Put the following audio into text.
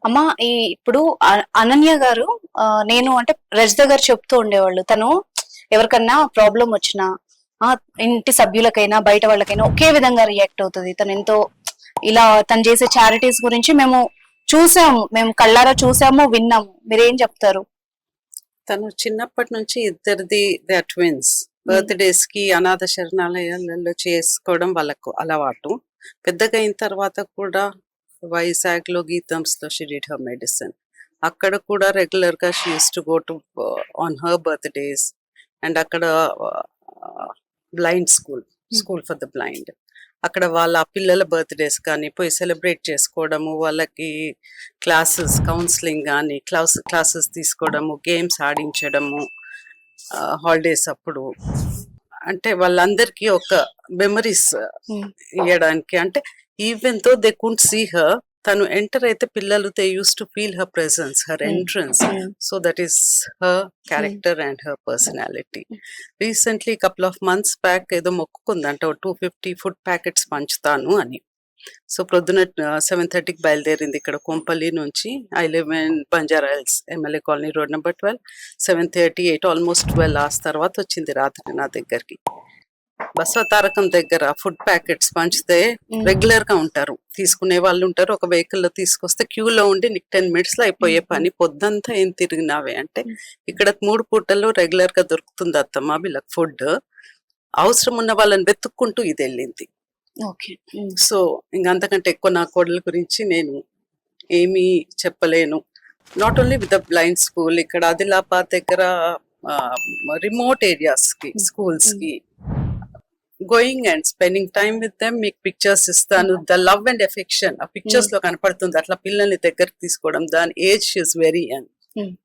అమ్మ ఇప్పుడు అనన్య గారు నేను అంటే రజిత గారు చెప్తూ ఉండేవాళ్ళు, తను ఎవరికన్నా ప్రాబ్లం వచ్చినా ఇంటి సభ్యులకైనా బయట వాళ్ళకైనా ఒకే విధంగా రియాక్ట్ అవుతుంది. తను ఎంతో ఇలా తను చేసే చారిటీస్ గురించి మేము చూసాము, మేము కళ్ళారా చూసాము, విన్నాము. మీరేం చెప్తారు? తను చిన్నప్పటి నుంచి ఇద్దరిది దే ఆర్ ట్విన్స్. బర్త్డేస్ కి అనాథ శరణాలయాలలో చేసుకోవడం వాళ్ళకు అలవాటు. పెద్దగా అయిన తర్వాత కూడా వైజాగ్ లో గీతంస్ లో షీ డిడ్ హర్ మెడిసిన్. అక్కడ కూడా రెగ్యులర్ గా she uses to go to on her birthdays. And అక్కడ blind school for the blind, అక్కడ వాళ్ళ పిల్లల బర్త్డేస్ కానీ పోయి సెలబ్రేట్ చేసుకోవడము, వాళ్ళకి క్లాసెస్ కౌన్సిలింగ్ కానీ క్లాసెస్ తీసుకోవడము, గేమ్స్ ఆడించడము హాలిడేస్ అప్పుడు. అంటే వాళ్ళందరికీ ఒక మెమరీస్ ఇవ్వడానికి. అంటే even though they can't see her, తను ఎంటర్ అయితే పిల్లలు they uses to feel her presence, her entrance. So that is her character and her personality. Recently couple of months back ఏదో మొక్కుకుందంట 250 ఫుడ్ ప్యాకెట్స్ పంచుతాను అని. So ప్రొద్దున 7:30కి బయలుదేరింది ఇక్కడ కొంపల్లి నుంచి. I live in Banjara hills, MLA colony, road number 12. 7:30, 8 almost 12 hours తర్వాత వచ్చింది రాత్రి నా దగ్గరికి. బసవతారకం దగ్గర ఫుడ్ ప్యాకెట్స్ పంచితే రెగ్యులర్ గా ఉంటారు, తీసుకునే వాళ్ళు ఉంటారు. ఒక వెహికల్ లో తీసుకొస్తే క్యూలో ఉండి నీకు 10 minutes లో అయిపోయే పని, పొద్దంతా ఏం తిరిగినావే అంటే ఇక్కడ 3 పూటల్లో రెగ్యులర్ గా దొరుకుతుంది అత్తమ్మ వీళ్ళకి ఫుడ్. అవసరం ఉన్న వాళ్ళని వెతుక్కుంటూ ఇది వెళ్ళింది. సో ఇంకంతకంటే ఎక్కువ నా కోడల గురించి నేను ఏమీ చెప్పలేను. Not only with the blind school, ఇక్కడ ఆదిలాబాద్ దగ్గర రిమోట్ ఏరియాస్ కి స్కూల్స్ కి going and spending time with them. మీకు పిక్చర్స్ ఇస్తాను, ద లవ్ అండ్ ఎఫెక్షన్ ఆ పిక్చర్స్ లో కనపడుతుంది. అట్లా పిల్లల్ని దగ్గరకు తీసుకోవడం, దాని ఏజ్ ఇస్ వెరీ యంగ్.